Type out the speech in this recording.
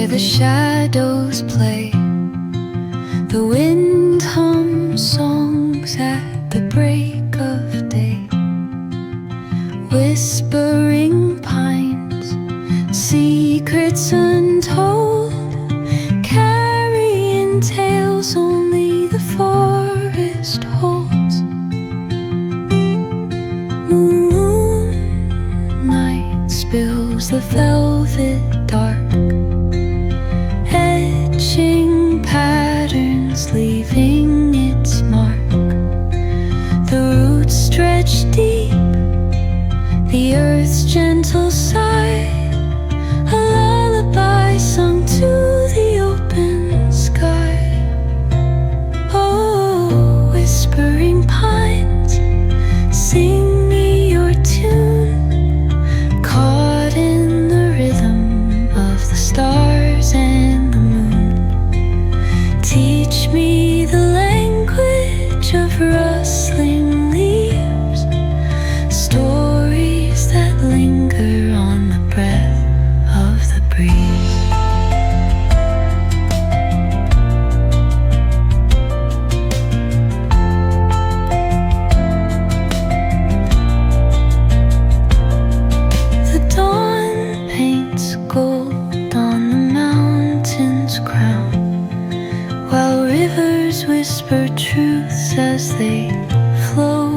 where the shadows play. The wind hums songs at the break of day. Whispering pines, secrets untold, carrying tales only the forest holds. Moonlight spills the velvet dark, etching patterns, leaving its mark. The roots stretch deep, the earth's gentle sigh, a lullaby sung to the open sky. Oh, whispering pines, sing me your tune, caught in the rhythm of the stars and the moon. Teach me the language of rustling leaves, stories that linger on the breath of the breeze. The dawn paints gold on the mountain's crown, while rivers whisper truths as they flow